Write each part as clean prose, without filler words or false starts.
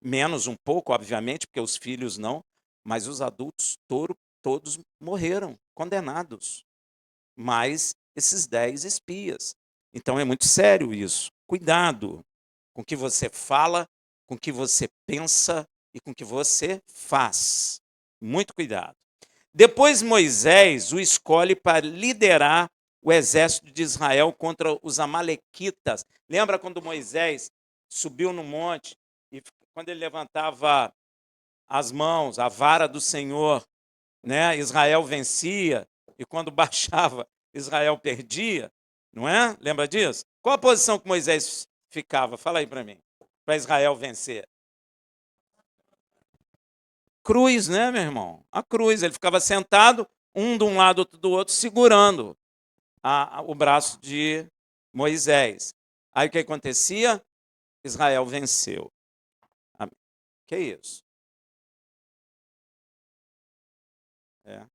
Menos um pouco, obviamente, porque os filhos não, mas os adultos todos morreram, condenados. Mais esses 10 espias. Então é muito sério isso. Cuidado com o que você fala, com o que você pensa e com o que você faz. Muito cuidado. Depois Moisés o escolhe para liderar o exército de Israel contra os amalequitas. Lembra quando Moisés subiu no monte e quando ele levantava as mãos, a vara do Senhor, né? Israel vencia e quando baixava, Israel perdia, não é? Lembra disso? Qual a posição que Moisés ficava? Fala aí para mim, para Israel vencer. Cruz, né, meu irmão? A cruz. Ele ficava sentado, um de um lado, outro do outro, segurando o braço de Moisés. Aí o que acontecia? Israel venceu. Amém. Que isso? É.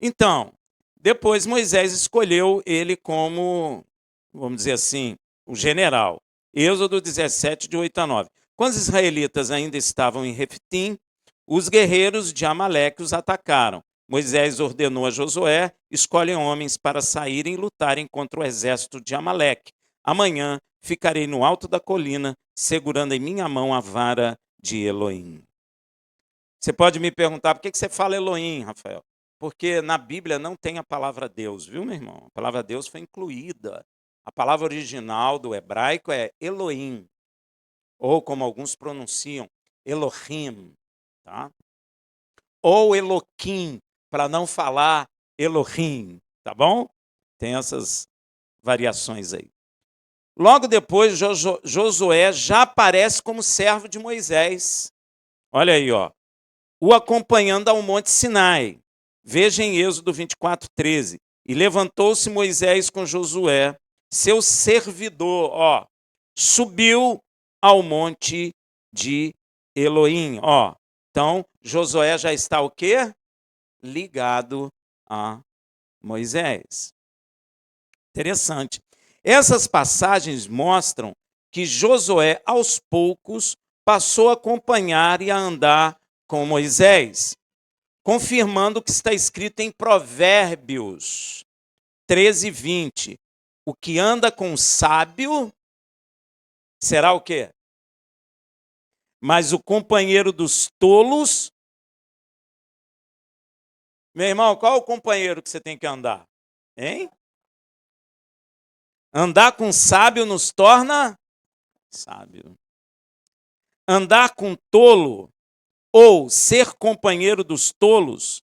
Então, depois Moisés escolheu ele como, vamos dizer assim, o general. Êxodo 17, de 8 a 9. Quando os israelitas ainda estavam em Refitim, os guerreiros de Amaleque os atacaram. Moisés ordenou a Josué: escolhe homens para saírem e lutarem contra o exército de Amaleque. Amanhã ficarei no alto da colina, segurando em minha mão a vara de Elohim. Você pode me perguntar, por que você fala Elohim, Rafael? Porque na Bíblia não tem a palavra Deus, viu, meu irmão? A palavra Deus foi incluída. A palavra original do hebraico é Elohim, ou como alguns pronunciam, Elohim, tá? Ou Eloquim, para não falar Elohim, tá bom? Tem essas variações aí. Logo depois, Josué já aparece como servo de Moisés. Olha aí, ó. O acompanhando ao monte Sinai. Veja em Êxodo 24, 13. E levantou-se Moisés com Josué, seu servidor, ó, subiu ao monte de Elohim, ó. Então, Josué já está o quê? Ligado a Moisés. Interessante. Essas passagens mostram que Josué, aos poucos, passou a acompanhar e a andar com Moisés, confirmando o que está escrito em Provérbios 13, 20. O que anda com o sábio será o quê? Mas o companheiro dos tolos... Meu irmão, qual é o companheiro que você tem que andar? Hein? Andar com sábio nos torna sábio. Andar com tolo ou ser companheiro dos tolos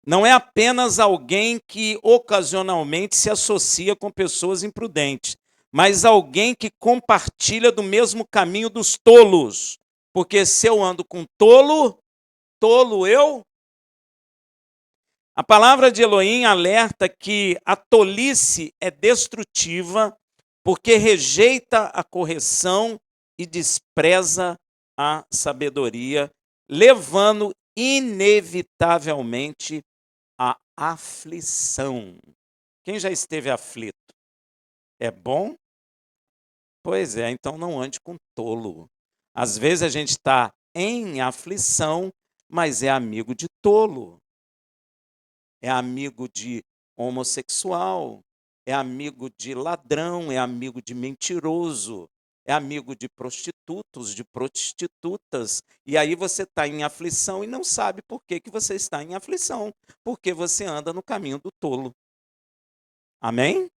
não é apenas alguém que ocasionalmente se associa com pessoas imprudentes, mas alguém que compartilha do mesmo caminho dos tolos. Porque se eu ando com tolo, tolo eu. A palavra de Elohim alerta que a tolice é destrutiva porque rejeita a correção e despreza a sabedoria, levando inevitavelmente à aflição. Quem já esteve aflito? É bom? Pois é, então não ande com tolo. Às vezes a gente está em aflição, mas é amigo de tolo. É amigo de homossexual, é amigo de ladrão, é amigo de mentiroso, é amigo de prostitutos, de prostitutas. E aí você está em aflição e não sabe por que você está em aflição, porque você anda no caminho do tolo. Amém?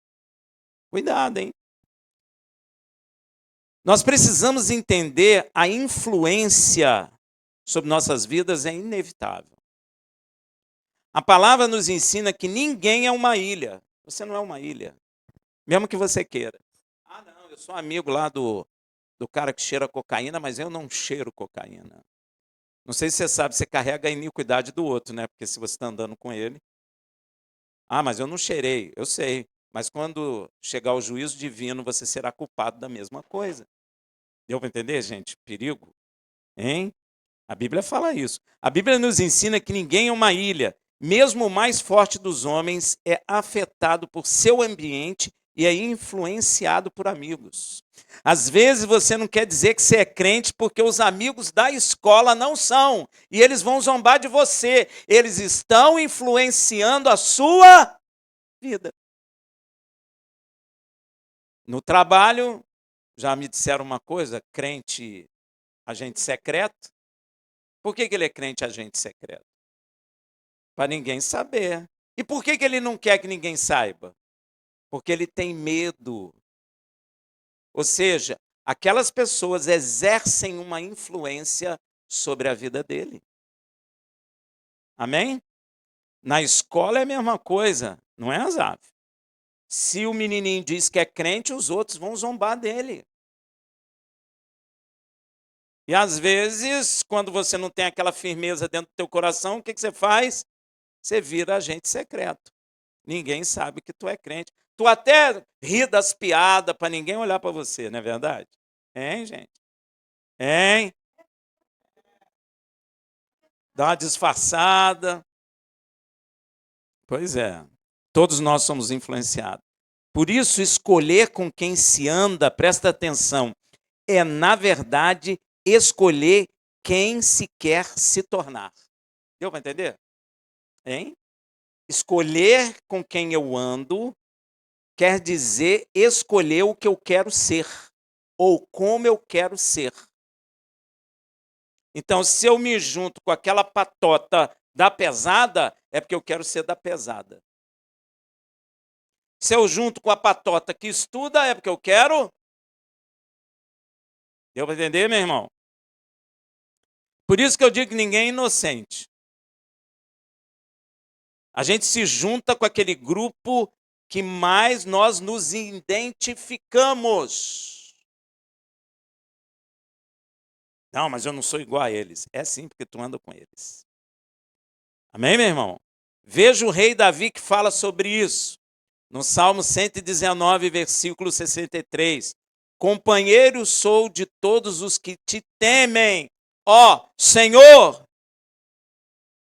Cuidado, hein? Nós precisamos entender a influência sobre nossas vidas, é inevitável. A palavra nos ensina que ninguém é uma ilha. Você não é uma ilha, mesmo que você queira. Ah, não, eu sou amigo lá do cara que cheira cocaína, mas eu não cheiro cocaína. Não sei se você sabe, você carrega a iniquidade do outro, né? Porque se você está andando com ele. Ah, mas eu não cheirei, eu sei. Mas quando chegar o juízo divino, você será culpado da mesma coisa. Deu para entender, gente? Perigo. Hein? A Bíblia fala isso. A Bíblia nos ensina que ninguém é uma ilha. Mesmo o mais forte dos homens é afetado por seu ambiente e é influenciado por amigos. Às vezes você não quer dizer que você é crente porque os amigos da escola não são, e eles vão zombar de você. Eles estão influenciando a sua vida. No trabalho, já me disseram uma coisa, crente agente secreto. Por que ele é crente agente secreto? Para ninguém saber. E por que ele não quer que ninguém saiba? Porque ele tem medo. Ou seja, aquelas pessoas exercem uma influência sobre a vida dele. Amém? Na escola é a mesma coisa, não é, Azaf? Se o menininho diz que é crente, os outros vão zombar dele. E às vezes, quando você não tem aquela firmeza dentro do teu coração, o que você faz? Você vira agente secreto. Ninguém sabe que tu é crente. Tu até ri das piadas para ninguém olhar para você, não é verdade? Hein, gente? Hein? Dá uma disfarçada. Pois é. Todos nós somos influenciados. Por isso, escolher com quem se anda, presta atenção, é, na verdade, escolher quem se quer se tornar. Deu para entender? Hein? Escolher com quem eu ando quer dizer escolher o que eu quero ser, ou como eu quero ser. Então, se eu me junto com aquela patota da pesada, é porque eu quero ser da pesada. Se eu junto com a patota que estuda, é porque eu quero. Deu para entender, meu irmão? Por isso que eu digo que ninguém é inocente. A gente se junta com aquele grupo que mais nós nos identificamos. Não, mas eu não sou igual a eles. É sim, porque tu anda com eles. Amém, meu irmão? Veja o rei Davi que fala sobre isso. No Salmo 119, versículo 63. Companheiro sou de todos os que te temem, ó Senhor.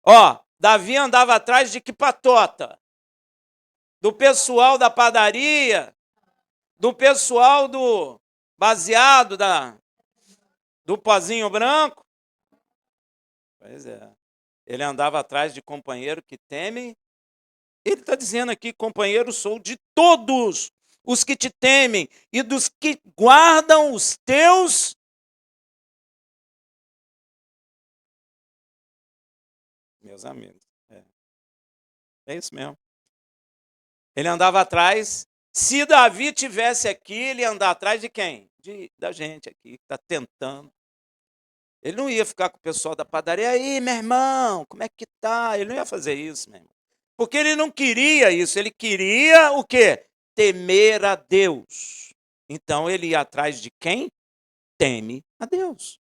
Ó, Davi andava atrás de que patota? Do pessoal da padaria, do pessoal do baseado, do pozinho branco. Pois é. Ele andava atrás de companheiro que temem. Ele está dizendo aqui, companheiro, sou de todos os que te temem e dos que guardam os teus. Meus amigos. É isso mesmo. Ele andava atrás. Se Davi tivesse aqui, ele ia andar atrás de quem? Da gente aqui, que está tentando. Ele não ia ficar com o pessoal da padaria. Aí, meu irmão, como é que tá? Ele não ia fazer isso, meu irmão. Porque ele não queria isso. Ele queria o quê? Temer a Deus. Então ele ia atrás de quem? Teme a Deus.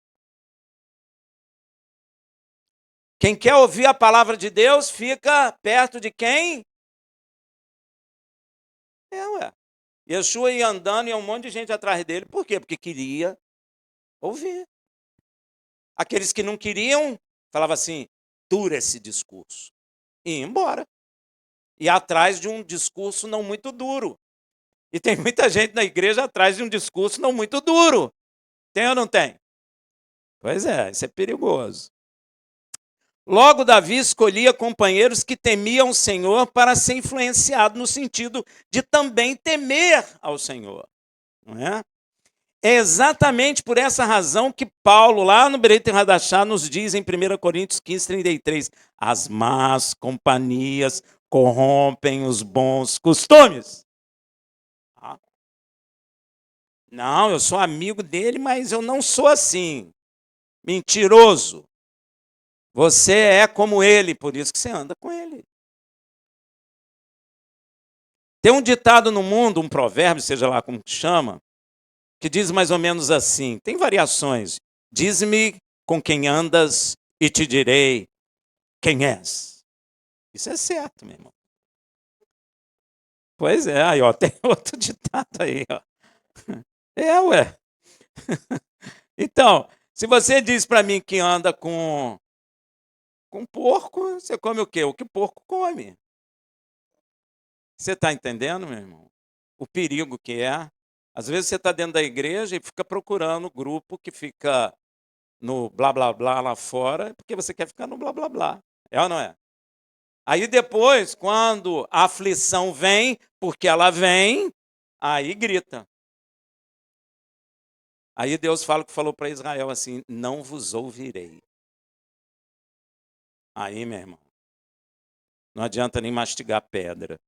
Quem quer ouvir a palavra de Deus fica perto de quem? Ué. Yeshua ia andando e um monte de gente atrás dele. Por quê? Porque queria ouvir. Aqueles que não queriam, falavam assim, dura esse discurso. E ia embora. E atrás de um discurso não muito duro. E tem muita gente na igreja atrás de um discurso não muito duro. Tem ou não tem? Pois é, isso é perigoso. Logo, Davi escolhia companheiros que temiam o Senhor para ser influenciado no sentido de também temer ao Senhor. Não é? É exatamente por essa razão que Paulo, lá no Bereit Hadashah, nos diz em 1 Coríntios 15, 33, as más companhias corrompem os bons costumes. Não, eu sou amigo dele, mas eu não sou assim. Mentiroso. Você é como ele, por isso que você anda com ele. Tem um ditado no mundo, um provérbio, seja lá como chama, que diz mais ou menos assim, tem variações. Diz-me com quem andas e te direi quem és. Isso é certo, meu irmão. Pois é, aí ó, tem outro ditado aí, ó. Ué. Então, se você diz para mim que anda com porco, você come o quê? O que porco come. Você está entendendo, meu irmão? o perigo que é. Às vezes você está dentro da igreja e fica procurando o grupo que fica no blá blá blá lá fora, porque você quer ficar no blá blá blá. É ou não é? Aí depois, quando a aflição vem, porque ela vem, aí grita. Aí Deus fala o que falou para Israel assim: não vos ouvirei. Aí, meu irmão, não adianta nem mastigar pedra.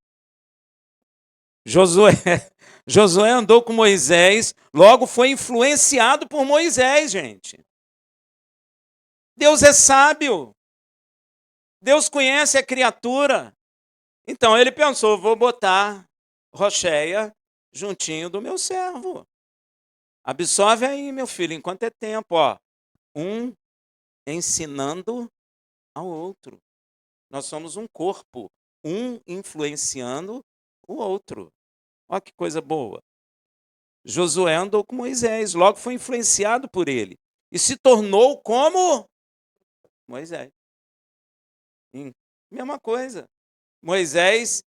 Josué, Josué andou com Moisés, logo foi influenciado por Moisés, gente. Deus é sábio. Deus conhece a criatura. Então ele pensou: vou botar Rocheia juntinho do meu servo. Absorve aí, meu filho, enquanto é tempo, ó. Um ensinando ao outro. Nós somos um corpo, um influenciando o outro. Olha que coisa boa. Josué andou com Moisés, logo foi influenciado por ele e se tornou como Moisés. Mesma coisa. Moisés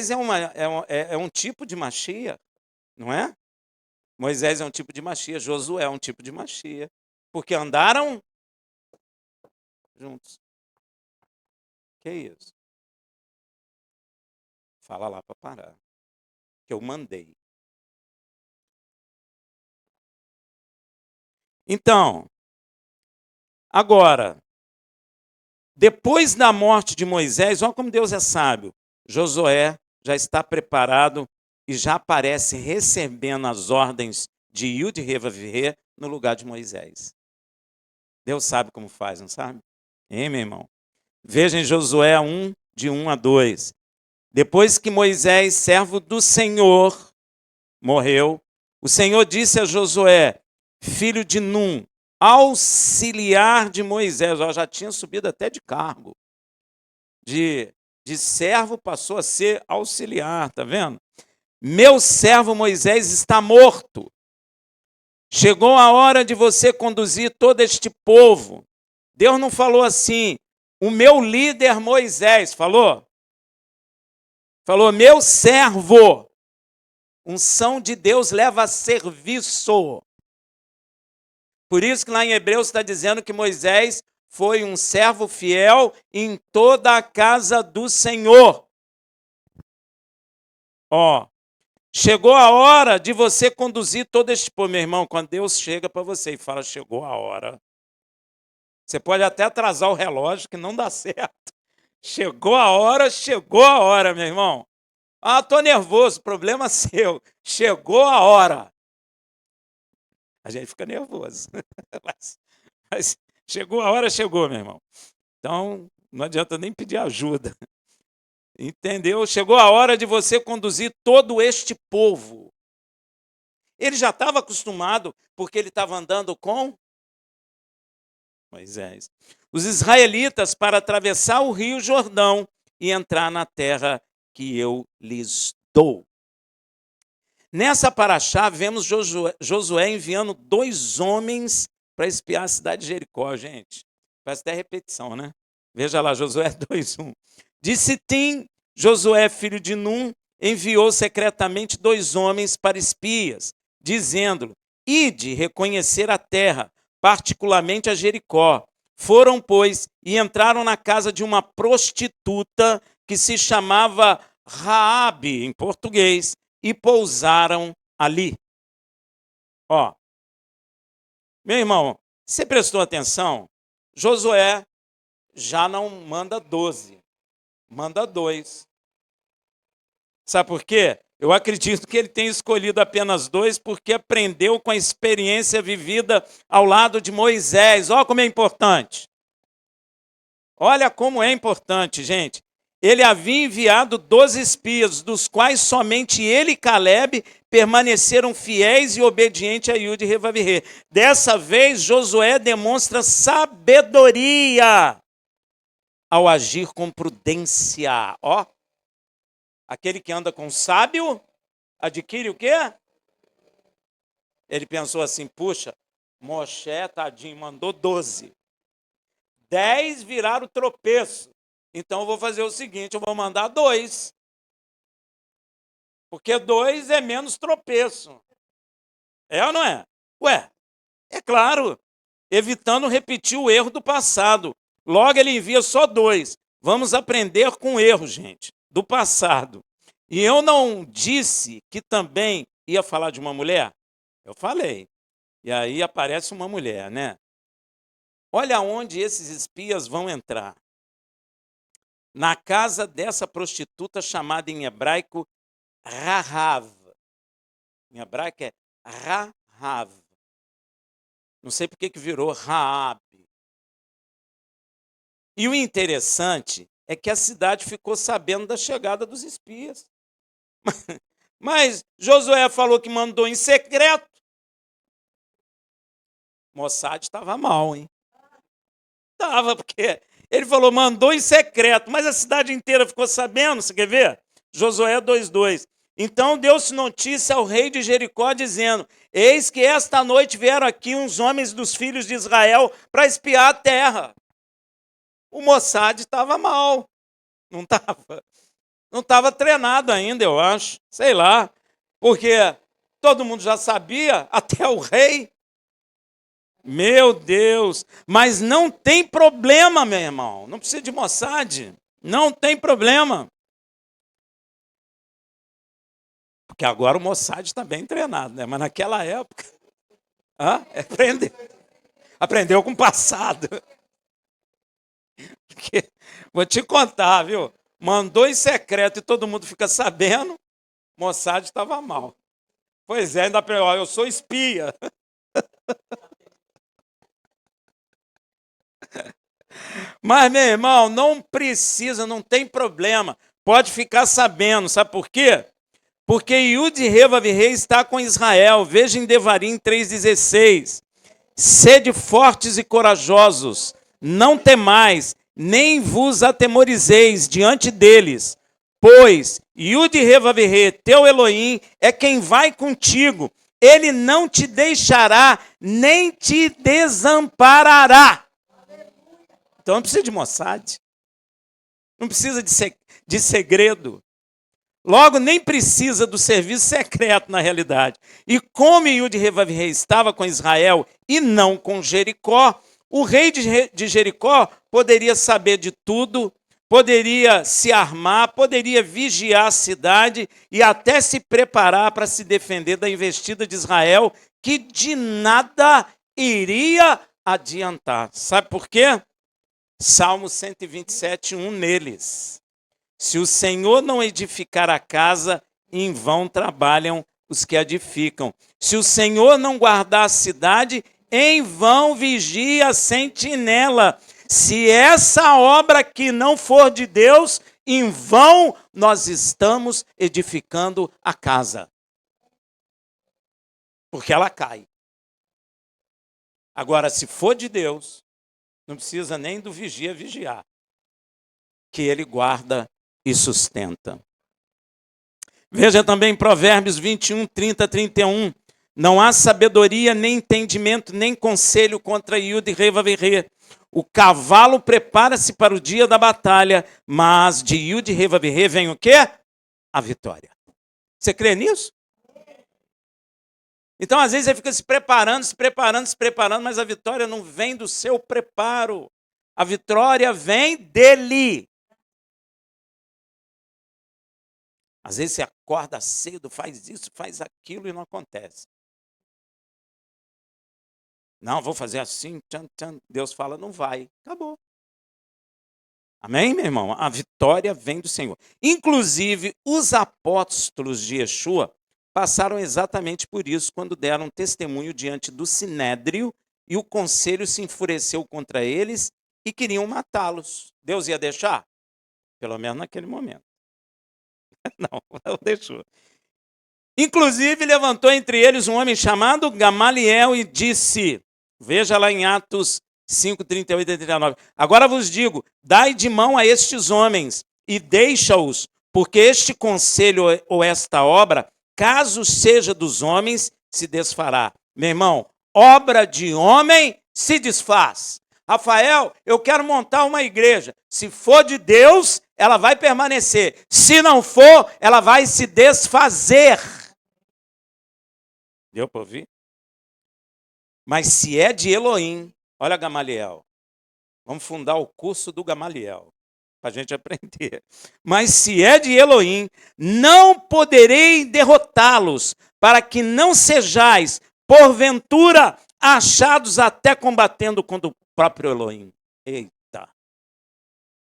é um tipo de Machia, não é? Moisés é um tipo de Machia, Josué é um tipo de Machia, porque andaram juntos. Que isso? Fala lá para parar, que eu mandei. Então, agora, depois da morte de Moisés, olha como Deus é sábio. Josué já está preparado e já aparece recebendo as ordens de Yud-Heh-Vav-Heh no lugar de Moisés. Deus sabe como faz, não sabe? Hein, meu irmão? Veja em Josué 1, de 1 a 2. Depois que Moisés, servo do Senhor, morreu, o Senhor disse a Josué, filho de Num, auxiliar de Moisés, já tinha subido até de cargo. De servo passou a ser auxiliar, tá vendo? Meu servo Moisés está morto. Chegou a hora de você conduzir todo este povo. Deus não falou assim, o meu líder Moisés, falou? Falou, meu servo. Unção de Deus leva a serviço. Por isso que lá em Hebreus está dizendo que Moisés foi um servo fiel em toda a casa do Senhor. Ó, chegou a hora de você conduzir todo este povo, meu irmão. Quando Deus chega para você e fala, chegou a hora. Você pode até atrasar o relógio, que não dá certo. Chegou a hora, meu irmão. Ah, tô nervoso, problema seu. Chegou a hora. A gente fica nervoso. mas chegou a hora, chegou, meu irmão. Então, não adianta nem pedir ajuda. Entendeu? Chegou a hora de você conduzir todo este povo. Ele já estava acostumado, porque ele estava andando com Moisés. Os israelitas para atravessar o rio Jordão e entrar na terra que eu lhes dou. Nessa paraxá, vemos Josué enviando 2 homens para espiar a cidade de Jericó, gente. Parece até repetição, né? Veja lá, Josué 2:1. De Sitim, Josué, filho de Num, enviou secretamente 2 homens para espias, dizendo: ide reconhecer a terra, particularmente a Jericó. Foram, pois, e entraram na casa de uma prostituta que se chamava Raabe, em português, e pousaram ali. Ó, meu irmão, você prestou atenção? Josué já não manda 12, manda 2. Sabe por quê? Eu acredito que ele tenha escolhido apenas 2 porque aprendeu com a experiência vivida ao lado de Moisés. Olha como é importante. Olha como é importante, gente. Ele havia enviado 12 espias, dos quais somente ele e Caleb permaneceram fiéis e obedientes a Yud-Heh-Vav-Heh. Dessa vez, Josué demonstra sabedoria ao agir com prudência. Ó, aquele que anda com sábio adquire o quê? Ele pensou assim, puxa, Moshe, tadinho, mandou 12. 10 viraram tropeço. Então eu vou fazer o seguinte, eu vou mandar 2. Porque 2 é menos tropeço. É ou não é? Ué, é claro, evitando repetir o erro do passado. Logo, ele envia só 2. Vamos aprender com o erro, gente, do passado. E eu não disse que também ia falar de uma mulher? Eu falei. E aí aparece uma mulher, né? Olha onde esses espias vão entrar. Na casa dessa prostituta chamada em hebraico Rahav. Em hebraico é Rahav. Não sei por que virou Raab. E o interessante é que a cidade ficou sabendo da chegada dos espias. Mas Josué falou que mandou em secreto. Mossad estava mal, hein? Estava, porque ele falou, mandou em secreto, mas a cidade inteira ficou sabendo, você quer ver? Josué 2:2. Então deu-se notícia ao rei de Jericó, dizendo, eis que esta noite vieram aqui uns homens dos filhos de Israel para espiar a terra. O Mossad estava mal, não estava. Não estava treinado ainda, eu acho, sei lá, porque todo mundo já sabia, até o rei. Meu Deus, mas não tem problema, meu irmão, não precisa de Mossad, não tem problema. Porque agora o Mossad está bem treinado, né? Mas naquela época, aprendeu com o passado. Porque, vou te contar, viu? Mandou em secreto e todo mundo fica sabendo, Mossad estava mal. Pois é, ainda pior, eu sou espia. Mas, meu irmão, não precisa, não tem problema. Pode ficar sabendo, sabe por quê? Porque Iud Revavirei está com Israel. Veja em Devarim 3,16. Sede fortes e corajosos, não temais, nem vos atemorizeis diante deles, pois Iud Revavirei, teu Elohim, é quem vai contigo. Ele não te deixará, nem te desamparará. Então não precisa de Mossad, não precisa de segredo. Logo, nem precisa do serviço secreto na realidade. E como Iud Revavirei estava com Israel e não com Jericó, o rei de Jericó poderia saber de tudo, poderia se armar, poderia vigiar a cidade e até se preparar para se defender da investida de Israel, que de nada iria adiantar. Sabe por quê? Salmo 127, 1 neles. Se o Senhor não edificar a casa, em vão trabalham os que edificam. Se o Senhor não guardar a cidade, em vão vigia a sentinela. Se essa obra que não for de Deus, em vão nós estamos edificando a casa. Porque ela cai. Agora, se for de Deus, não precisa nem do vigia vigiar, que ele guarda e sustenta. Veja também Provérbios 21, 30, 31. Não há sabedoria, nem entendimento, nem conselho contra Iud Revavirei. O cavalo prepara-se para o dia da batalha, mas de Iud Revavirei vem o quê? A vitória. Você crê nisso? Então, às vezes, você fica se preparando, mas a vitória não vem do seu preparo. A vitória vem dele. Às vezes você acorda cedo, faz isso, faz aquilo e não acontece. Não, vou fazer assim, tchan, tchan. Deus fala, não vai. Acabou. Amém, meu irmão? A vitória vem do Senhor. Inclusive, os apóstolos de Yeshua passaram exatamente por isso quando deram testemunho diante do Sinédrio e o conselho se enfureceu contra eles e queriam matá-los. Deus ia deixar? Pelo menos naquele momento. Não deixou. Inclusive, levantou entre eles um homem chamado Gamaliel e disse, veja lá em Atos 5, 38 e 39, agora vos digo, dai de mão a estes homens e deixa-os, porque este conselho ou esta obra, caso seja dos homens, se desfará. Meu irmão, obra de homem se desfaz. Rafael, eu quero montar uma igreja. Se for de Deus, ela vai permanecer. Se não for, ela vai se desfazer. Deu para ouvir? Mas se é de Elohim, olha Gamaliel. Vamos fundar o curso do Gamaliel, para a gente aprender. Mas se é de Elohim, não poderei derrotá-los, para que não sejais, porventura, achados até combatendo contra o próprio Elohim. Eita!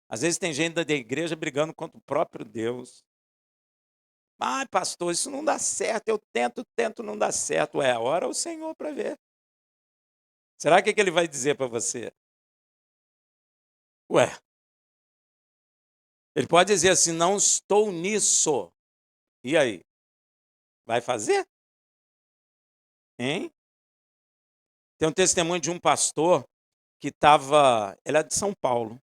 Às vezes tem gente da igreja brigando contra o próprio Deus. Ai, pastor, isso não dá certo. Eu tento, não dá certo. Ora o Senhor para ver. Será que ele vai dizer para você? Ele pode dizer assim, não estou nisso. E aí? Vai fazer? Hein? Tem um testemunho de um pastor que ele é de São Paulo.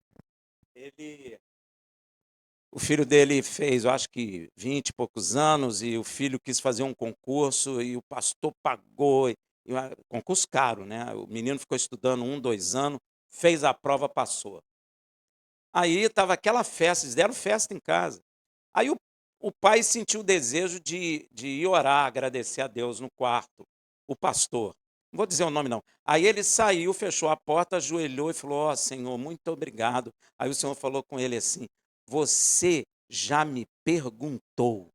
O filho dele fez, eu acho que 20 e poucos anos, e o filho quis fazer um concurso, e o pastor pagou, concurso caro, né? O menino ficou estudando 1, 2 anos, fez a prova, passou. Aí estava aquela festa, eles deram festa em casa. Aí o pai sentiu o desejo de ir orar, agradecer a Deus no quarto, o pastor. Não vou dizer o nome, não. Aí ele saiu, fechou a porta, ajoelhou e falou, ó Senhor, muito obrigado. Aí o Senhor falou com ele assim, você já me perguntou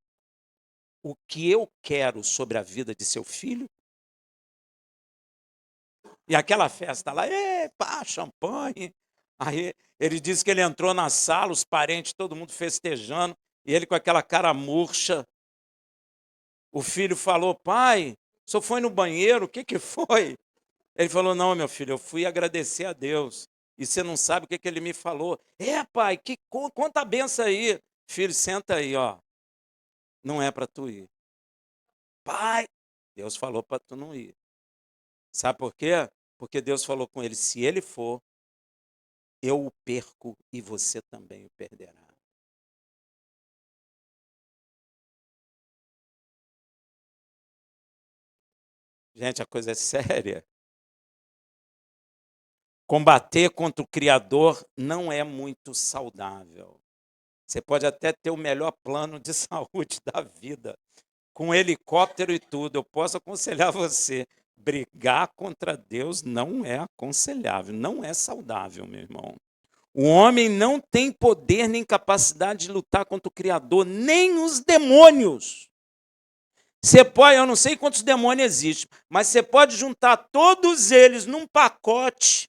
o que eu quero sobre a vida de seu filho? E aquela festa lá, pá, champanhe. Aí ele disse que ele entrou na sala, os parentes, todo mundo festejando, e ele com aquela cara murcha. O filho falou, pai, o senhor foi no banheiro, o que foi? Ele falou, não, meu filho, eu fui agradecer a Deus. E você não sabe o que ele me falou. Pai, conta a benção aí. Filho, senta aí, ó. Não é para tu ir. Pai, Deus falou para tu não ir. Sabe por quê? Porque Deus falou com ele, se ele for, eu o perco e você também o perderá. Gente, a coisa é séria. Combater contra o Criador não é muito saudável. Você pode até ter o melhor plano de saúde da vida, com helicóptero e tudo. Eu posso aconselhar você, brigar contra Deus não é aconselhável, não é saudável, meu irmão. O homem não tem poder nem capacidade de lutar contra o Criador, nem os demônios. Você pode, eu não sei quantos demônios existem, mas você pode juntar todos eles num pacote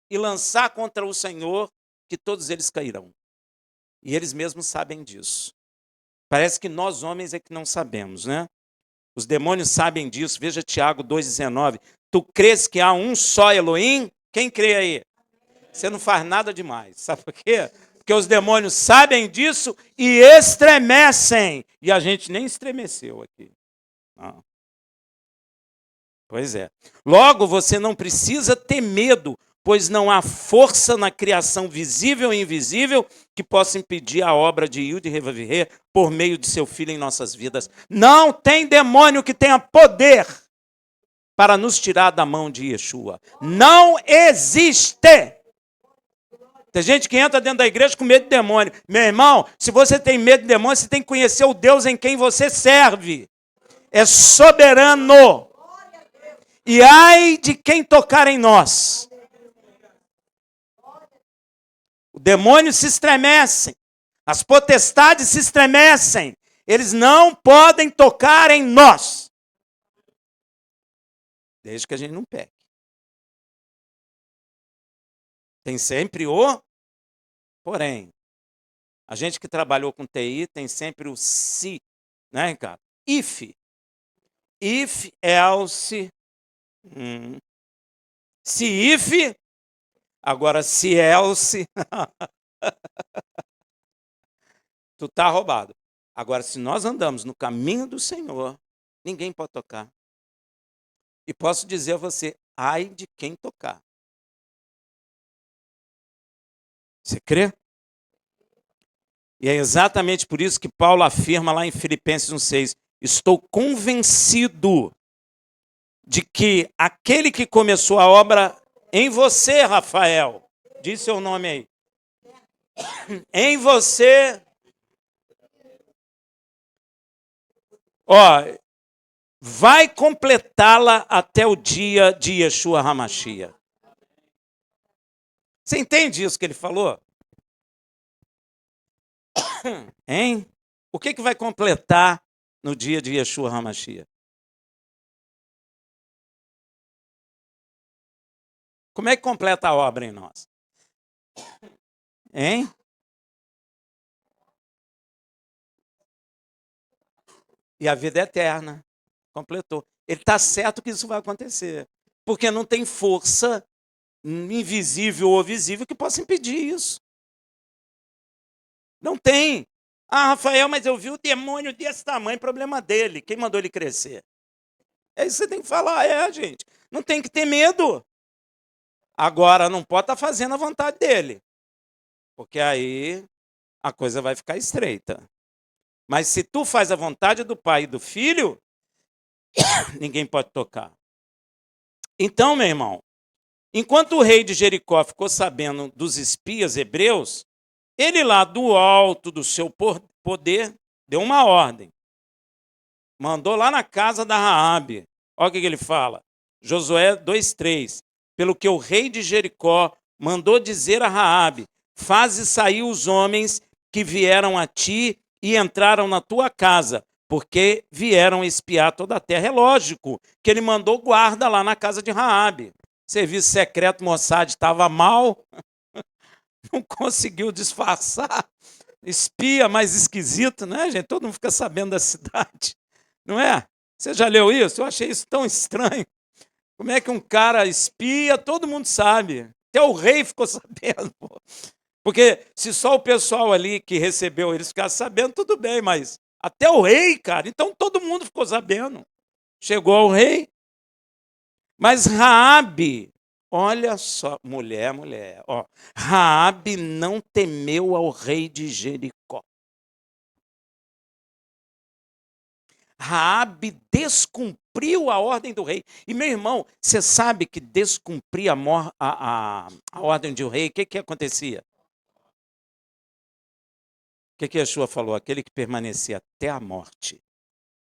e lançar contra o Senhor, que todos eles cairão. E eles mesmos sabem disso. Parece que nós homens é que não sabemos, né? Os demônios sabem disso. Veja Tiago 2,19. Tu crês que há um só Elohim? Quem crê aí? Você não faz nada demais. Sabe por quê? Porque os demônios sabem disso e estremecem. E a gente nem estremeceu aqui. Não. Pois é. Logo, você não precisa ter medo, pois não há força na criação visível e invisível que possa impedir a obra de Yud Revavirê por meio de seu Filho em nossas vidas. Não tem demônio que tenha poder para nos tirar da mão de Yeshua. Não existe! Tem gente que entra dentro da igreja com medo de demônio. Meu irmão, se você tem medo de demônio, você tem que conhecer o Deus em quem você serve. É soberano. E ai de quem tocar em nós. Os demônios se estremecem. As potestades se estremecem. Eles não podem tocar em nós. Desde que a gente não peque. Tem sempre o porém. A gente que trabalhou com TI tem sempre o se, né, Ricardo? If, else. Se if, agora se else. Tu tá roubado. Agora, se nós andamos no caminho do Senhor, ninguém pode tocar. E posso dizer a você, ai de quem tocar. Você crê? E é exatamente por isso que Paulo afirma lá em Filipenses 1,6, estou convencido de que aquele que começou a obra em você, Rafael, diz seu nome aí, Em você, ó, vai completá-la até o dia de Yeshua HaMashiach. Você entende isso que ele falou? Hein? O que vai completar no dia de Yeshua HaMashiach? Como é que completa a obra em nós? Hein? E a vida é eterna. Completou. Ele está certo que isso vai acontecer. Porque não tem força invisível ou visível que possa impedir isso. Não tem. Ah, Rafael, mas eu vi o demônio desse tamanho, problema dele. Quem mandou ele crescer? É isso que você tem que falar, gente. Não tem que ter medo. Agora, não pode estar fazendo a vontade dele. Porque aí a coisa vai ficar estreita. Mas se tu faz a vontade do pai e do filho, ninguém pode tocar. Então, meu irmão, enquanto o rei de Jericó ficou sabendo dos espias hebreus, ele lá do alto do seu poder deu uma ordem. Mandou lá na casa da Raabe. Olha o que ele fala. Josué 2:3. Pelo que o rei de Jericó mandou dizer a Raabe: faze sair os homens que vieram a ti e entraram na tua casa, porque vieram espiar toda a terra. É lógico que ele mandou guarda lá na casa de Raabe. Serviço secreto Mossad estava mal, não conseguiu disfarçar. Espia mais esquisito, né, gente? Todo mundo fica sabendo da cidade. Não é? Você já leu isso? Eu achei isso tão estranho. Como é que um cara espia, todo mundo sabe. Até o rei ficou sabendo. Pô. Porque se só o pessoal ali que recebeu eles ficasse sabendo, tudo bem, mas até o rei, cara. Então todo mundo ficou sabendo. Chegou ao rei. Mas Raabe, olha só, mulher, ó. Raabe não temeu ao rei de Jericó. Raabe descumpriu a ordem do rei. E, meu irmão, você sabe que descumprir a ordem de um rei, o que acontecia? O que Yeshua falou? Aquele que permanecer até a morte,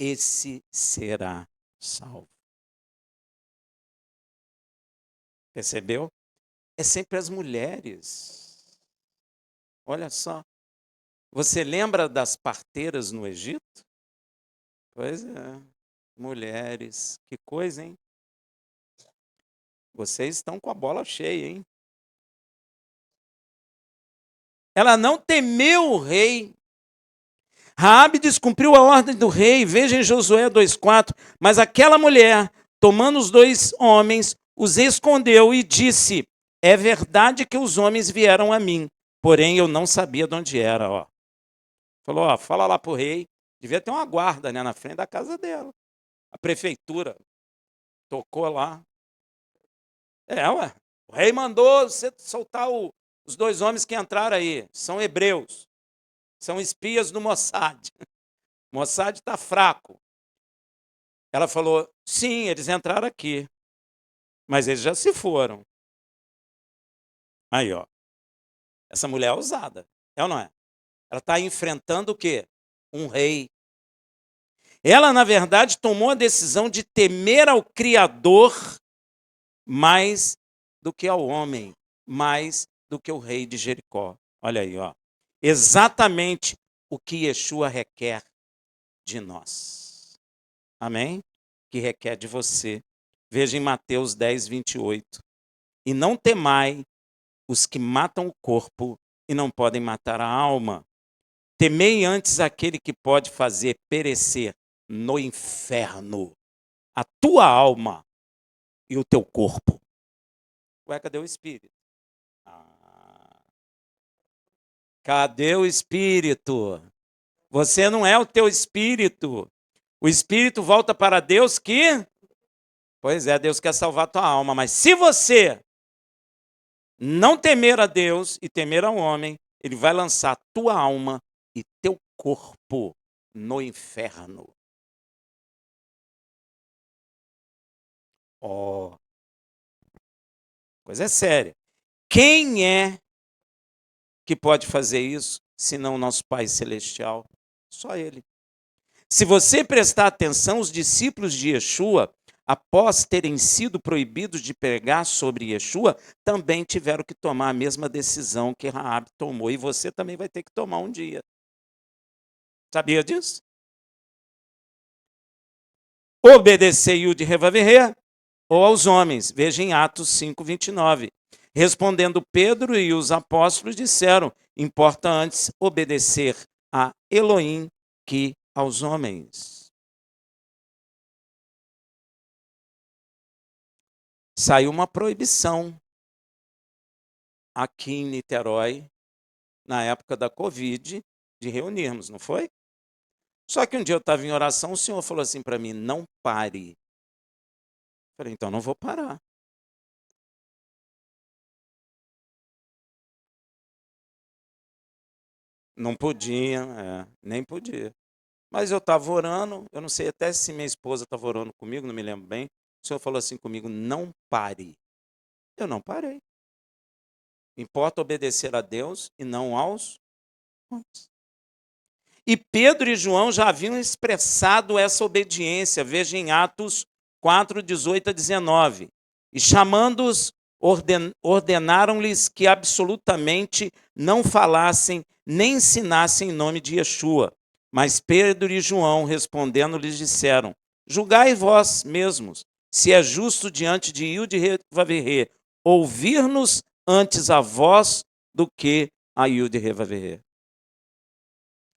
esse será salvo. Percebeu? É sempre as mulheres. Olha só. Você lembra das parteiras no Egito? Pois é. Mulheres. Que coisa, hein? Vocês estão com a bola cheia, hein? Ela não temeu o rei. Raabe descumpriu a ordem do rei, veja em Josué 2:4. Mas aquela mulher, tomando os dois homens, os escondeu e disse: é verdade que os homens vieram a mim, porém eu não sabia de onde era. Ó. Falou: ó, fala lá para o rei. Devia ter uma guarda, né, na frente da casa dela. A prefeitura tocou lá. Ué. O rei mandou você soltar os dois homens que entraram aí. São hebreus. São espias do Mossad. Mossad está fraco. Ela falou: sim, eles entraram aqui, mas eles já se foram. Aí, ó. Essa mulher é ousada, é ou não é? Ela está enfrentando o quê? Um rei. Ela, na verdade, tomou a decisão de temer ao Criador mais do que ao homem, mais do que o rei de Jericó. Olha aí, ó. Exatamente o que Yeshua requer de nós. Amém? Que requer de você. Veja em Mateus 10:28. E não temai os que matam o corpo e não podem matar a alma. Temei antes aquele que pode fazer perecer no inferno a tua alma e o teu corpo. Ué, cadê o espírito? Cadê o espírito? Você não é o teu espírito. O espírito volta para Deus que... Pois é, Deus quer salvar a tua alma, mas se você não temer a Deus e temer ao homem, ele vai lançar tua alma e teu corpo no inferno. Ó, coisa séria. Quem é que pode fazer isso, senão o nosso Pai Celestial? Só Ele. Se você prestar atenção, os discípulos de Yeshua, após terem sido proibidos de pregar sobre Yeshua, também tiveram que tomar a mesma decisão que Raabe tomou. E você também vai ter que tomar um dia. Sabia disso? Obedecer Yud Revaverê ou aos homens. Veja em Atos 5:29. Respondendo Pedro e os apóstolos disseram: importa antes obedecer a Elohim que aos homens. Saiu uma proibição aqui em Niterói, na época da Covid, de reunirmos, não foi? Só que um dia eu estava em oração, o Senhor falou assim para mim: não pare. Falei, então não vou parar. Não podia, nem podia. Mas eu estava orando, eu não sei até se minha esposa estava orando comigo, não me lembro bem. O Senhor falou assim comigo: não pare. Eu não parei. Importa obedecer a Deus e não aos homens. E Pedro e João já haviam expressado essa obediência. Veja em Atos 4:18-19. E chamando-os, ordenaram-lhes que absolutamente não falassem nem ensinassem em nome de Yeshua. Mas Pedro e João, respondendo, lhes disseram: julgai vós mesmos, se é justo diante de Yud-Revaverê ouvir-nos antes a vós do que a Yud-Revaverê.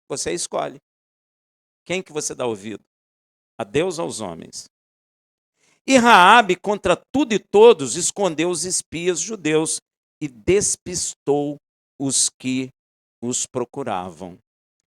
Você escolhe. Quem que você dá ouvido? A Deus ou aos homens? E Raabe, contra tudo e todos, escondeu os espias judeus e despistou os que os procuravam.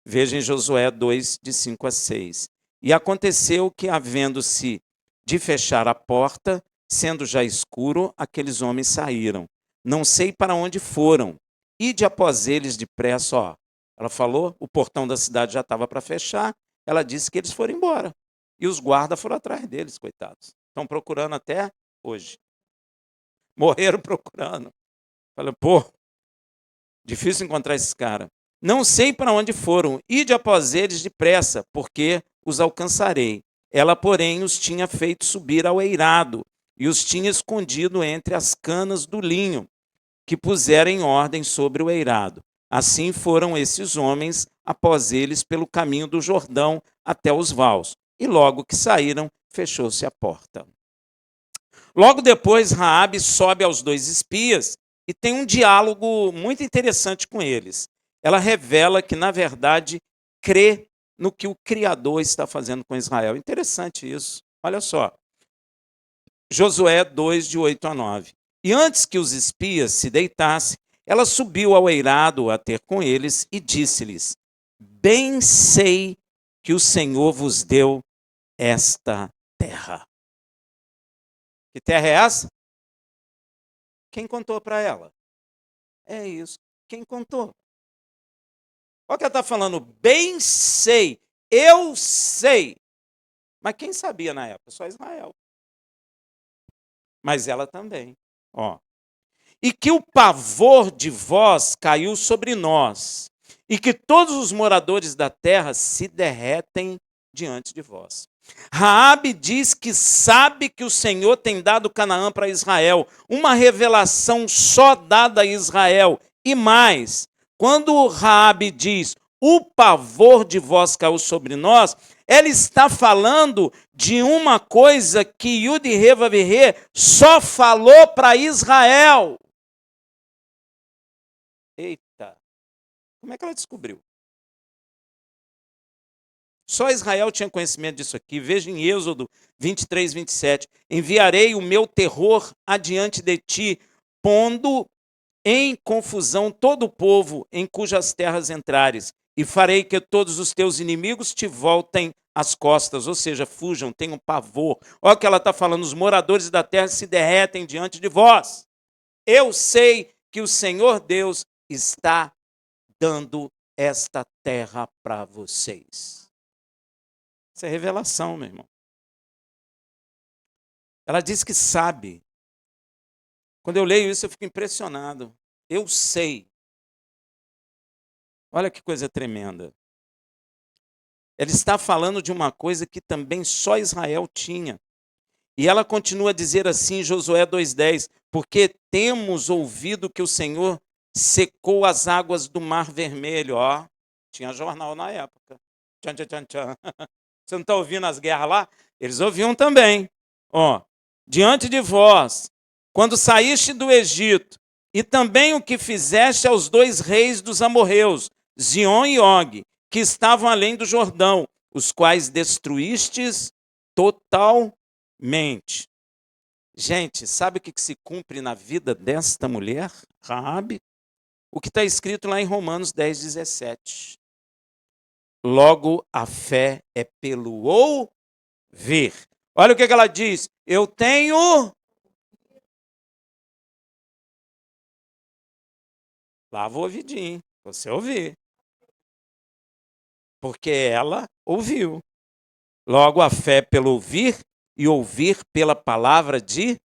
Veja em Josué 2, de 5 a 6. E aconteceu que, havendo-se de fechar a porta, sendo já escuro, aqueles homens saíram. Não sei para onde foram. Ide após eles depressa, ó. Ela falou, o portão da cidade já estava para fechar. Ela disse que eles foram embora. E os guardas foram atrás deles, coitados. Estão procurando até hoje. Morreram procurando. Falei, pô, difícil encontrar esses caras. Não sei para onde foram. Ide após eles depressa, porque os alcançarei. Ela, porém, os tinha feito subir ao eirado e os tinha escondido entre as canas do linho, que puseram em ordem sobre o eirado. Assim foram esses homens após eles pelo caminho do Jordão até os vaus. E logo que saíram, fechou-se a porta. Logo depois, Raabe sobe aos dois espias e tem um diálogo muito interessante com eles. Ela revela que, na verdade, crê no que o Criador está fazendo com Israel. Interessante isso. Olha só. Josué 2, de 8 a 9. E antes que os espias se deitassem, ela subiu ao eirado a ter com eles e disse-lhes: bem sei que o Senhor vos deu esta terra. Que terra é essa? Quem contou para ela? É isso. Quem contou? Olha o que ela está falando. Bem sei. Eu sei. Mas quem sabia na época? Só Israel. Mas ela também. Ó. E que o pavor de vós caiu sobre nós, e que todos os moradores da terra se derretem diante de vós. Raabe diz que sabe que o Senhor tem dado Canaã para Israel, uma revelação só dada a Israel. E mais, quando Raabe diz, o pavor de vós caiu sobre nós, ela está falando de uma coisa que Yud-Revaverê só falou para Israel. Eita, como é que ela descobriu? Só Israel tinha conhecimento disso aqui. Veja em Êxodo 23, 27. Enviarei o meu terror adiante de ti, pondo em confusão todo o povo em cujas terras entrares, e farei que todos os teus inimigos te voltem as costas, ou seja, fujam, tenham pavor. Olha o que ela está falando, os moradores da terra se derretem diante de vós. Eu sei que o Senhor Deus está dando esta terra para vocês. Isso é revelação, meu irmão. Ela diz que sabe. Quando eu leio isso, eu fico impressionado. Eu sei. Olha que coisa tremenda. Ela está falando de uma coisa que também só Israel tinha. E ela continua a dizer assim em Josué 2,10, porque temos ouvido que o Senhor secou as águas do Mar Vermelho. Ó, tinha jornal na época. Tchan, tchan, tchan, tchan. Você não está ouvindo as guerras lá? Eles ouviam também. Ó, diante de vós, quando saíste do Egito, e também o que fizeste aos 2 reis dos amorreus, Zion e Og, que estavam além do Jordão, os quais destruístes totalmente. Gente, sabe o que se cumpre na vida desta mulher, Raabe? O que está escrito lá em Romanos 10,17. Logo, a fé é pelo ouvir. Olha o que ela diz. Eu tenho... Lava o ouvidinho, você ouvir. Porque ela ouviu. Logo, a fé é pelo ouvir e ouvir pela palavra de...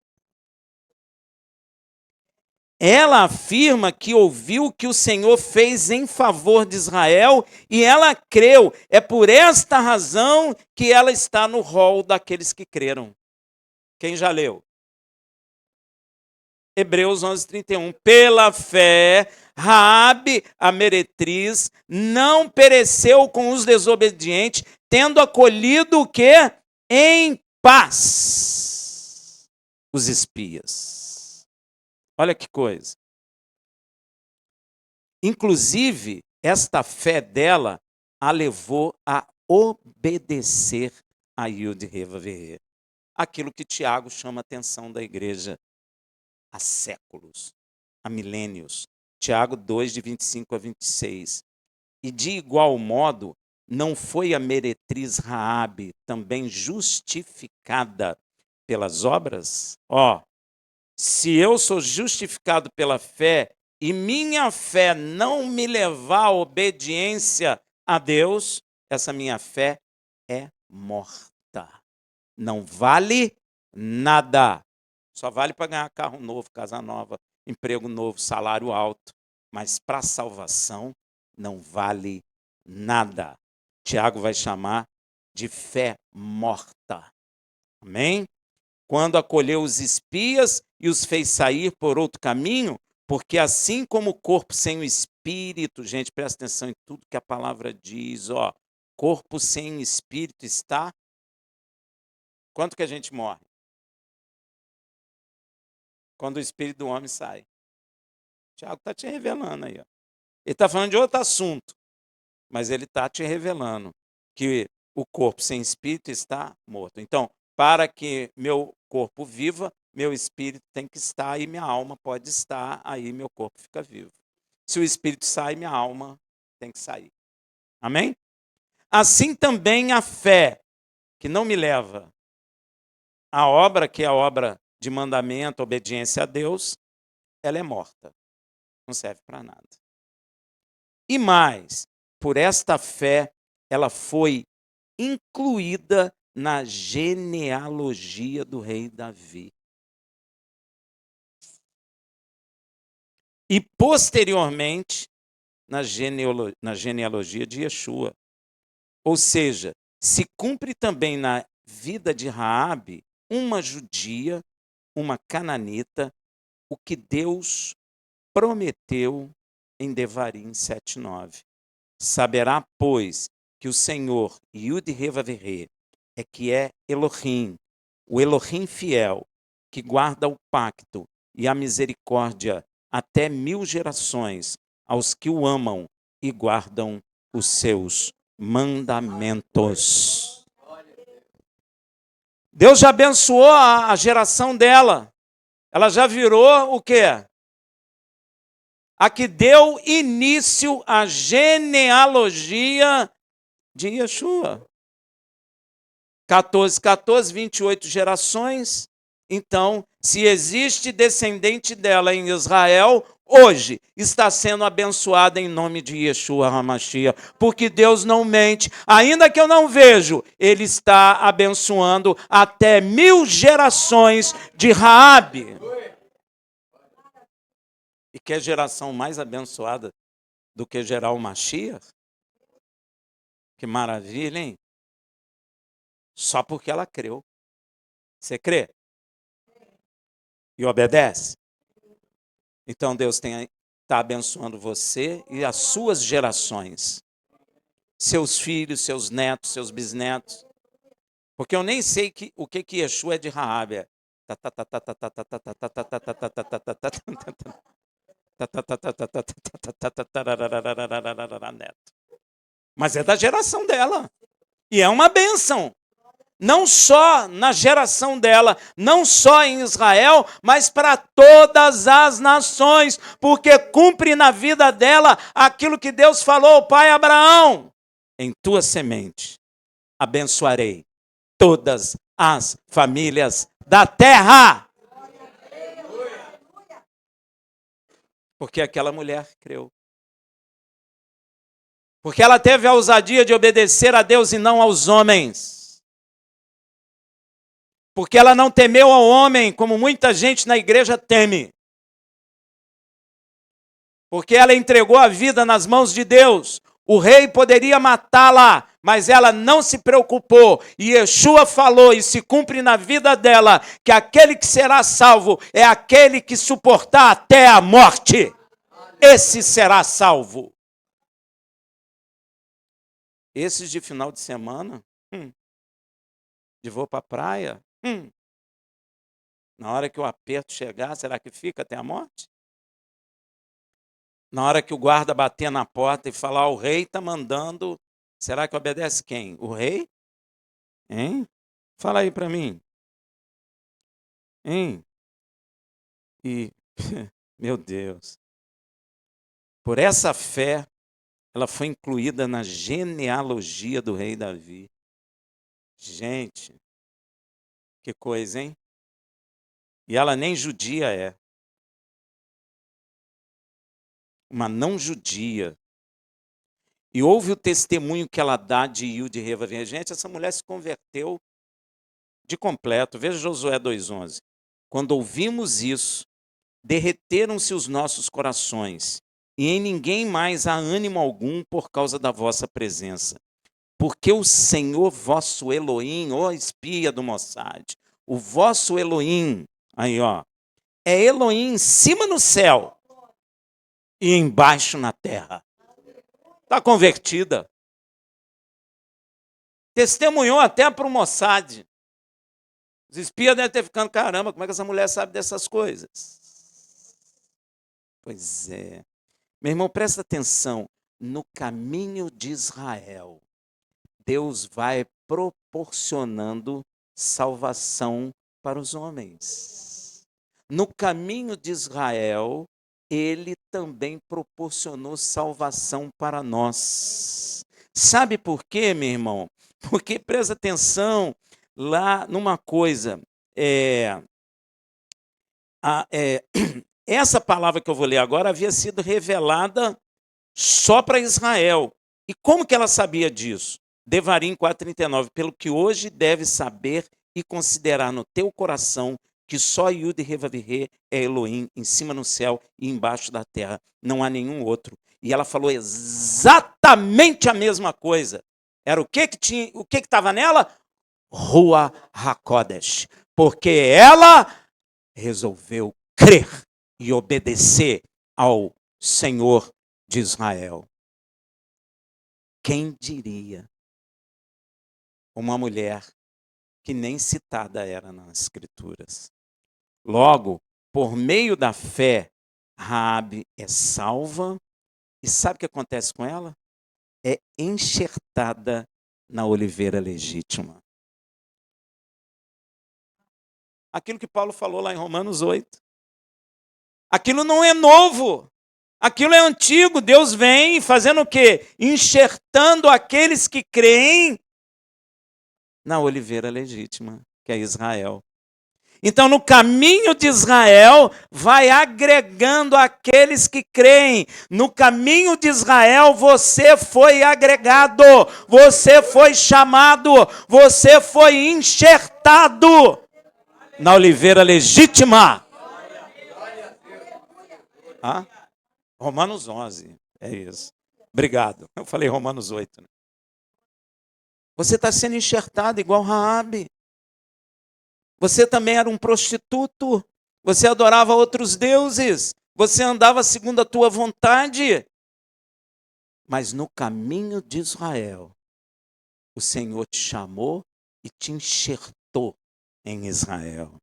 Ela afirma que ouviu o que o Senhor fez em favor de Israel e ela creu. É por esta razão que ela está no rol daqueles que creram. Quem já leu? Hebreus 11:31. Pela fé, Raabe, a meretriz, não pereceu com os desobedientes, tendo acolhido o quê? Em paz os espias. Olha que coisa. Inclusive, esta fé dela a levou a obedecer a Yud-Heh-Vav-Heh. Aquilo que Tiago chama a atenção da igreja há séculos, há milênios. Tiago 2, de 25 a 26. E de igual modo, não foi a meretriz Raabe também justificada pelas obras? Ó, se eu sou justificado pela fé e minha fé não me levar à obediência a Deus, essa minha fé é morta. Não vale nada. Só vale para ganhar carro novo, casa nova, emprego novo, salário alto. Mas para a salvação não vale nada. Tiago vai chamar de fé morta. Amém? Quando acolheu os espias e os fez sair por outro caminho, porque assim como o corpo sem o espírito, gente, presta atenção em tudo que a palavra diz, ó, corpo sem espírito está... Quanto que a gente morre? Quando o espírito do homem sai. Tiago está te revelando aí, ó. Ele está falando de outro assunto, mas ele está te revelando que o corpo sem espírito está morto. Então, para que meu corpo viva, meu espírito tem que estar e minha alma pode estar, aí meu corpo fica vivo. Se o espírito sai, minha alma tem que sair. Amém? Assim também a fé, que não me leva à obra, que é a obra de mandamento, obediência a Deus, ela é morta. Não serve para nada. E mais, por esta fé, ela foi incluída na genealogia do rei Davi. E, posteriormente, na genealogia de Yeshua. Ou seja, se cumpre também na vida de Raabe, uma judia, uma cananita, o que Deus prometeu em Devarim 7:9. Saberá, pois, que o Senhor, Yud-Heh-Vav-Heh, é que é Elohim, o Elohim fiel, que guarda o pacto e a misericórdia até 1000 gerações aos que o amam e guardam os seus mandamentos. Deus já abençoou a geração dela. Ela já virou o quê? A que deu início à genealogia de Yeshua. 14, 28 gerações. Então, se existe descendente dela em Israel, hoje está sendo abençoada em nome de Yeshua HaMashiach, porque Deus não mente. Ainda que eu não vejo, Ele está abençoando até 1000 gerações de Raabe. E que é a geração mais abençoada do que gerar o Mashiach? Que maravilha, hein? Só porque ela creu. Você crê? E obedece? Então Deus está abençoando você e as suas gerações. Seus filhos, seus netos, seus bisnetos. Porque eu nem sei o que Yeshua é de Raabe. Mas é da geração dela. E é uma bênção. Não só na geração dela, não só em Israel, mas para todas as nações, porque cumpre na vida dela aquilo que Deus falou ao pai Abraão: em tua semente abençoarei todas as famílias da terra. Porque aquela mulher creu. Porque ela teve a ousadia de obedecer a Deus e não aos homens. Porque ela não temeu ao homem, como muita gente na igreja teme. Porque ela entregou a vida nas mãos de Deus. O rei poderia matá-la, mas ela não se preocupou. E Yeshua falou, e se cumpre na vida dela, que aquele que será salvo é aquele que suportar até a morte. Esse será salvo. Esses de final de semana, de vou para a praia, na hora que o aperto chegar, será que fica até a morte? Na hora que o guarda bater na porta e falar, o rei está mandando, será que obedece quem? O rei? Hein? Fala aí para mim. Hein? E, meu Deus, por essa fé, ela foi incluída na genealogia do rei Davi. Gente, que coisa, hein? E ela nem judia é. Uma não judia. E houve o testemunho que ela dá de Yud Reva. Gente, essa mulher se converteu de completo. Veja Josué 2,11. Quando ouvimos isso, derreteram-se os nossos corações, e em ninguém mais há ânimo algum por causa da vossa presença. Porque o Senhor vosso Elohim, ó espia do Mossad, o vosso Elohim, aí ó, é Elohim em cima no céu e embaixo na terra. Está convertida. Testemunhou até para o Mossad. Os espias devem ter ficado, caramba, como é que essa mulher sabe dessas coisas? Pois é. Meu irmão, presta atenção. No caminho de Israel, Deus vai proporcionando salvação para os homens. No caminho de Israel, ele também proporcionou salvação para nós. Sabe por quê, meu irmão? Porque, presta atenção, lá numa coisa, essa palavra que eu vou ler agora havia sido revelada só para Israel. E como que ela sabia disso? Devarim 4,39, pelo que hoje deves saber e considerar no teu coração que só Yud Revavirê é Elohim, em cima no céu e embaixo da terra. Não há nenhum outro. E ela falou exatamente a mesma coisa. Era o que tinha, o que estava nela? Rua HaKodesh. Porque ela resolveu crer e obedecer ao Senhor de Israel. Quem diria? Uma mulher que nem citada era nas Escrituras. Logo, por meio da fé, Raabe é salva. E sabe o que acontece com ela? É enxertada na oliveira legítima. Aquilo que Paulo falou lá em Romanos 8. Aquilo não é novo. Aquilo é antigo. Deus vem fazendo o quê? Enxertando aqueles que creem na oliveira legítima, que é Israel. Então, no caminho de Israel, vai agregando aqueles que creem. No caminho de Israel, você foi agregado, você foi chamado, você foi enxertado na oliveira legítima. Romanos 11. É isso. Obrigado. Eu falei Romanos 8. Né? Você está sendo enxertado igual Raabe. Você também era um prostituto. Você adorava outros deuses. Você andava segundo a tua vontade. Mas no caminho de Israel, o Senhor te chamou e te enxertou em Israel.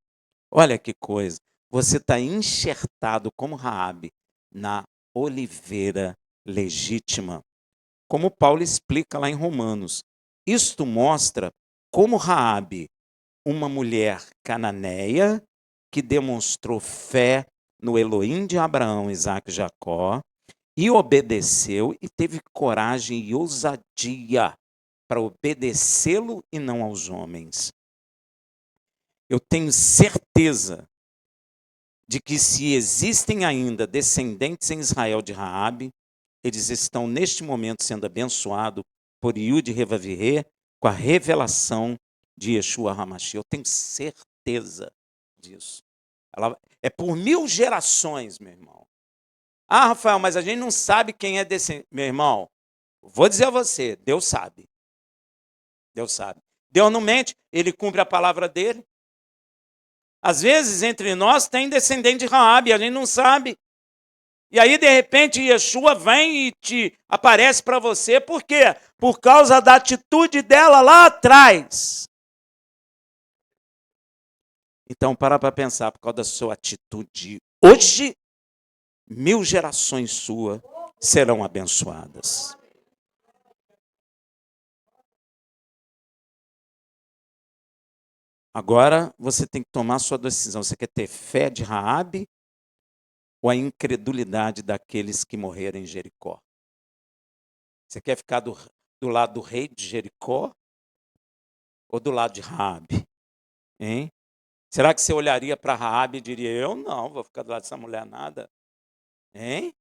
Olha que coisa. Você está enxertado como Raabe na oliveira legítima. Como Paulo explica lá em Romanos. Isto mostra como Raabe, uma mulher cananeia que demonstrou fé no Elohim de Abraão, Isaque e Jacó, e obedeceu e teve coragem e ousadia para obedecê-lo e não aos homens. Eu tenho certeza de que se existem ainda descendentes em Israel de Raabe, eles estão neste momento sendo abençoados por Yud Revavirê com a revelação de Yeshua HaMashiach. Eu tenho certeza disso. É por 1000 gerações, meu irmão. Ah, Rafael, mas a gente não sabe quem é descendente. Meu irmão, vou dizer a você, Deus sabe. Deus sabe. Deus não mente, ele cumpre a palavra dele. Às vezes, entre nós, tem descendente de Raabe, a gente não sabe. E aí, de repente, Yeshua vem e te aparece para você. Por quê? Por causa da atitude dela lá atrás. Então, para pensar, por causa da sua atitude hoje, 1000 gerações suas serão abençoadas. Agora, você tem que tomar a sua decisão. Você quer ter fé de Raabe ou a incredulidade daqueles que morreram em Jericó? Você quer ficar do lado do rei de Jericó ou do lado de Raabe? Hein? Será que você olharia para Raabe e diria, eu não, vou ficar do lado dessa mulher nada? Hein?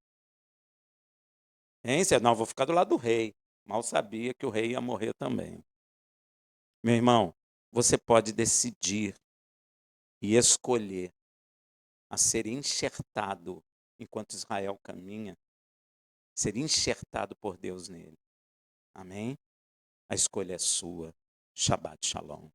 Hein? Você, não, vou ficar do lado do rei. Mal sabia que o rei ia morrer também. Meu irmão, você pode decidir e escolher a ser enxertado enquanto Israel caminha, ser enxertado por Deus nele. Amém? A escolha é sua. Shabbat Shalom.